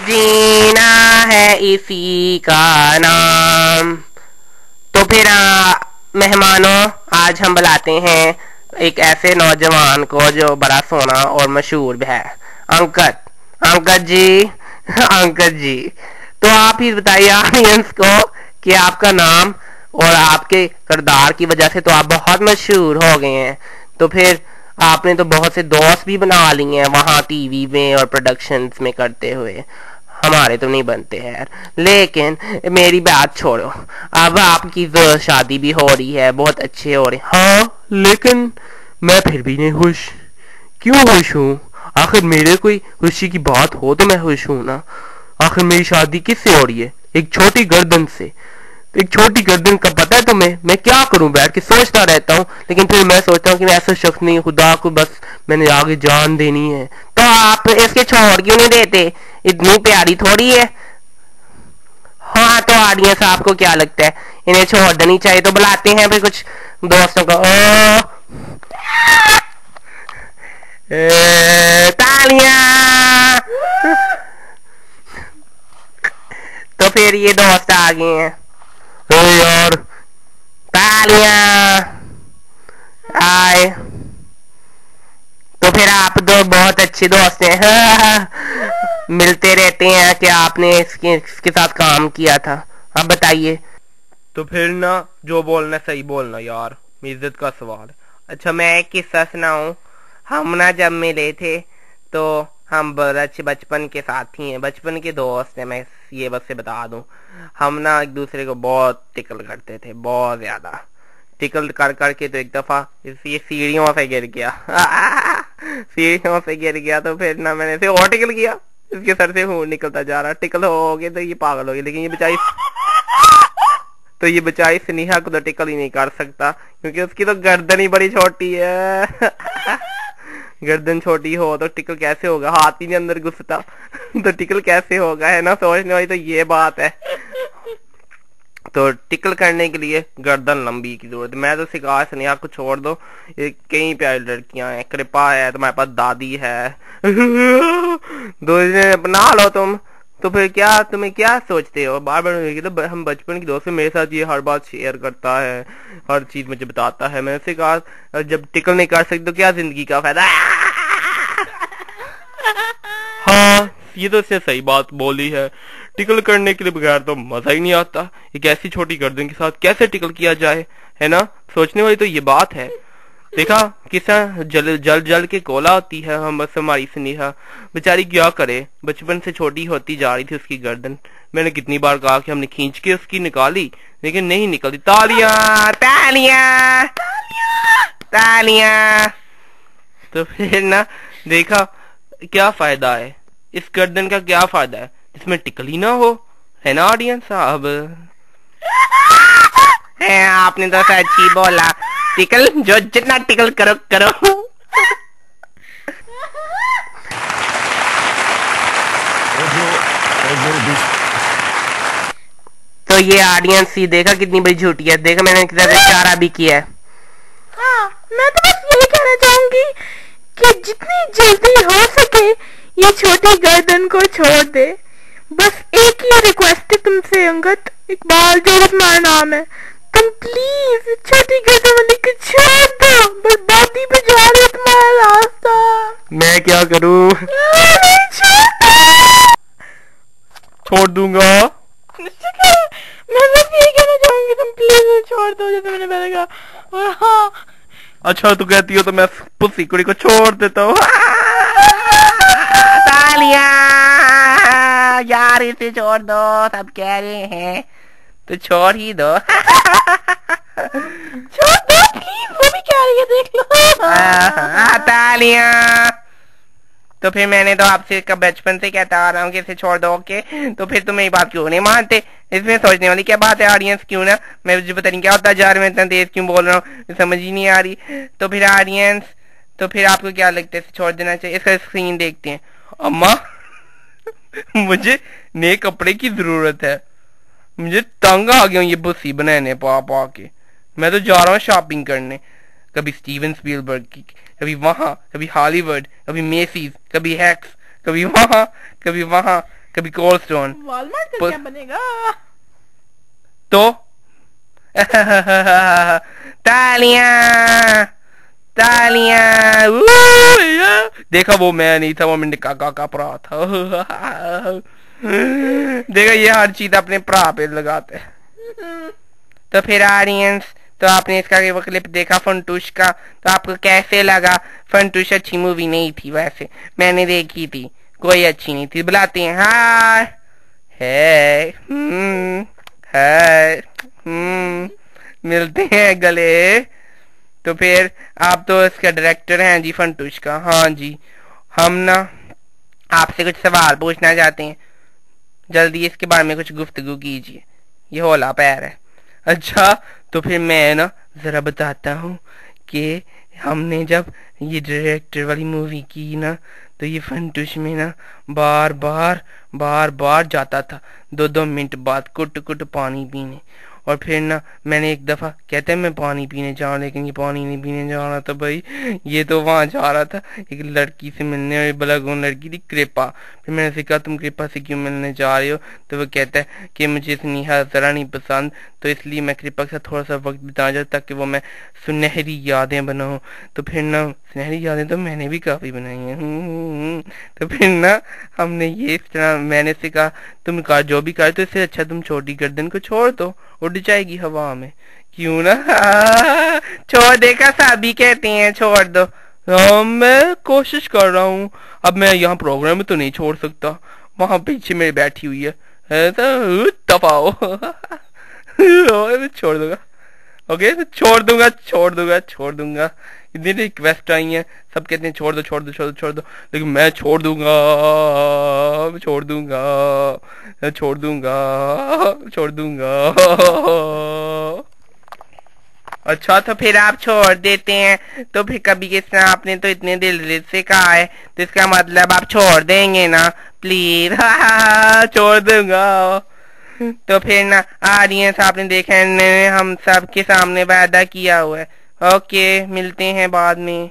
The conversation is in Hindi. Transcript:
जीना है इसी का नाम। तो फिर मेहमानों, आज हम बुलाते हैं एक ऐसे नौजवान को जो बड़ा सोना और मशहूर है, अंकद। अंकद जी, अंकद जी, तो आप ही बताइए ऑडियंस को कि आपका नाम और आपके किरदार की वजह से तो आप बहुत मशहूर हो गए हैं। तो फिर आपने तो बहुत से दोस्त भी बना लिए हैं वहाँ टीवी में और प्रोडक्शंस में करते हुए। हमारे तो नहीं बनते हैं यार। लेकिन मेरी बात छोड़ो, अब आपकी शादी भी हो रही है, बहुत अच्छे हो रहे हैं। हाँ, लेकिन मैं फिर भी नहीं खुश। क्यों खुश हूँ? आखिर मेरे कोई खुशी की बात हो तो मैं खुश हूँ ना। आखिर मेरी शादी किससे हो रही है? एक छोटी गर्दन से। एक छोटी गर्दन का पता है तुम्हें? मैं क्या करूं, बैठ के सोचता रहता हूँ, लेकिन फिर मैं सोचता हूँ कि मैं ऐसा शख्स नहीं, खुदा को बस मैंने आगे जान देनी है। तो आप इसके छोड़ क्यों नहीं देते? इतनी प्यारी थोड़ी है। हाँ, तो ऑडियंस आपको क्या लगता है, इन्हें छोड़ देनी चाहिए? तो बुलाते हैं फिर कुछ दोस्तों को। तालियां। तो फिर ये दोस्त आ गए हैं। यार, तालियां। आए। तो फिर आप दो बहुत अच्छे दोस्त हैं। मिलते रहते हैं कि आपने इसके साथ काम किया था। अब बताइए। तो फिर ना, जो बोलना सही बोलना यार, इज्जत का सवाल। अच्छा, मैं एक किस्सा सुनाऊं। हम ना जब मिले थे तो हम बचपन के साथी हैं, बचपन के दोस्त हैं। मैं ये बस से बता दूं, हम ना एक दूसरे को बहुत टिकल करते थे, बहुत ज्यादा टिकल कर करके। तो एक दफा ये सीढ़ियों से गिर गया। सीढ़ियों से गिर गया तो फिर ना मैंने इसे और टिकल किया, इसके सर से खून निकलता जा रहा। टिकल हो गए तो ये पागल हो गई, लेकिन ये बेचारी स्नेहा को तो टिकल ही नहीं कर सकता, क्योंकि उसकी तो गर्दन ही बड़ी छोटी है। गर्दन छोटी हो तो टिकल कैसे होगा? हाथ ही नहीं अंदर घुसता तो टिकल कैसे होगा, है ना? सोचने वाली तो ये बात है। तो टिकल करने के लिए गर्दन लंबी की जरूरत है। मैं तो सिखा स्नेहा को छोड़ दो, ये कई प्यारी लड़कियां हैं। कृपा है, तुम्हारे पास दादी है। दो दिन अपना लो तुम। तो फिर क्या, तुम्हें क्या सोचते हो? बार बार तो हम बचपन की दोस्त, मेरे साथ ये हर बात शेयर करता है, हर चीज मुझे बताता है। मैंने उसे कहा जब टिकल नहीं कर सकते तो क्या जिंदगी का फायदा? हाँ, ये तो इसने सही बात बोली है। टिकल करने के लिए बगैर तो मजा ही नहीं आता। एक ऐसी छोटी गर्दन के साथ कैसे टिकल किया जाए, है ना? सोचने वाली तो ये बात है। देखा किसा जल जल जल के कोला होती है। हम बस हमारी स्नेहा बेचारी क्या करे, बचपन से छोटी होती जा रही थी उसकी गर्दन। मैंने कितनी बार कहा कि हमने खींच के उसकी निकाली, लेकिन नहीं निकलती। तालियां, तालियां, तालियां। तो फिर ना, देखा क्या फायदा है इस गर्दन का? क्या फायदा है जिसमें टिकल ही ना हो, है ना ऑडियंस साहब? आपने तो सच ही बोला। टिकल जो जितना टिकल करो करो। तो ये ऑडियंस ही देखा कितनी बड़ी झूठी है। देखा मैंने कितना इशारा भी किया है। हाँ, मैं तो बस यही कहना चाहूंगी कि जितनी जल्दी हो सके ये छोटी गर्दन को छोड़ दे। बस एक ही रिक्वेस्ट है तुमसे अंगद, इकबाल जो तुम्हारा नाम है, तुम प्लीज छोटी गर्दन वाली को छोड़ दो। बर्बादी पे जा रही है तुम्हारा रास्ता। मैं क्या करूं? छोड़ दूंगा। मैं बस यही कहना चाहूंगी, तुम प्लीज छोड़ दो, जैसे मैंने पहले कहा। और हाँ, अच्छा तू कहती हो तो मैं पुसी कुड़ी को छोड़ देता हूँ। तालियां यार, इसे छोड़ दो, सब कह रहे हैं तो छोड़ ही दो। छोड़ दो प्लीज, वो भी कह रही है, देख लो। तालियां। तो फिर मैंने तो आपसे बचपन से कहता आ रहा हूँ कि इसे छोड़ दो। ओके, तो फिर तुम मेरी बात क्यों नहीं मानते? इसमें सोचने वाली क्या बात है ऑडियंस? क्यों ना, मैं मुझे पता नहीं क्या होता जा रहा है, मैं इतना तेज क्यों बोल रहा हूँ, समझ ही नहीं आ रही। तो फिर ऑडियंस, तो फिर आपको क्या लगता है, इसे छोड़ देना चाहिए? इसका स्क्रीन देखते हैं। अम्मा, मुझे नए कपड़े की जरूरत है, मुझे तंग आ गया ये बुस्सी बनाने पा पा के। मैं तो जा रहा हूँ शॉपिंग करने, कभी स्टीवन स्पीलबर्ग की, कभी वहां, कभी हॉलीवुड, कभी मेसीज, कभी हैक्स, कभी वहां, कभी वहां, कभी कोल्ड स्टोन। वॉलमार्ट का क्या बनेगा? तो तालियां तालियां। देखा, वो मैं नहीं था, वो मैंने काका का भरा था। देखा, ये हर चीज अपने भरा पे लगाते हैं। तो फिर ऑडियंस, तो आपने इसका वो क्लिप देखा फंटूश का, तो आपको कैसे लगा? फंटूश अच्छी मूवी नहीं थी, वैसे मैंने देखी थी, कोई अच्छी नहीं थी। बुलाते हैं हाय है मिलते हैं गले। तो फिर आप तो इसका डायरेक्टर हैं जी फंटूश का। हाँ जी, हम ना आपसे कुछ सवाल पूछना चाहते हैं, जल्दी इसके बारे में कुछ गुफ्तगू कीजिए, ये होला पैर है। अच्छा, तो फिर मैं ना जरा बताता हूँ कि हमने जब ये डायरेक्टर वाली मूवी की ना, तो ये फंटूश में ना बार बार जाता था 2-2 मिनट बाद कुट कुट पानी पीने। और फिर ना मैंने एक दफा, कहते हैं मैं पानी पीने जा रहा, लेकिन ये पानी नहीं पीने जा रहा था भाई, ये तो वहां जा रहा था एक लड़की से मिलने, और भला कौन लड़की थी? कृपा। फिर मैंने उसे कहा तुम कृपा से क्यों मिलने जा रहे हो? तो वो कहता है कि मुझे स्नेहा जरा नहीं पसंद, तो इसलिए मैं कृपा के साथ थोड़ा सा वक्त बिता जाता ताकि वो मैं सुनहरी यादें बनाऊं। तो फिर ना सुनहरी यादें तो मैंने भी काफी बनाई हैं। तो फिर ना हमने ये इस तरह, मैंने से कहा तुम कर जो भी कर, तो इससे अच्छा तुम छोटी गर्दन को छोड़ दो, उड़ जाएगी हवा में। क्यों ना? छोड़ देखा, साबी कहते हैं छोड़ दो। मैं कोशिश कर रहा हूँ। अब मैं यहाँ प्रोग्राम में तो नहीं छोड़ सकता, वहां पीछे मेरी बैठी हुई है तो तपाओ। मैं छोड़ दूंगा, ओके, मैं छोड़ दूंगा। इतनी रिक्वेस्ट आई है, सब कहते हैं छोड़ दो, लेकिन मैं छोड़ दूंगा। अच्छा, तो फिर आप छोड़ देते हैं, तो फिर कभी किस तरह आपने तो इतने दिल से कहा है, तो इसका मतलब आप छोड़ देंगे ना? प्लीज। छोड़ दूंगा। तो फिर ना ऑडियंस, आपने देखा है हम सब के सामने वादा किया हुआ है। ओके, मिलते हैं बाद में।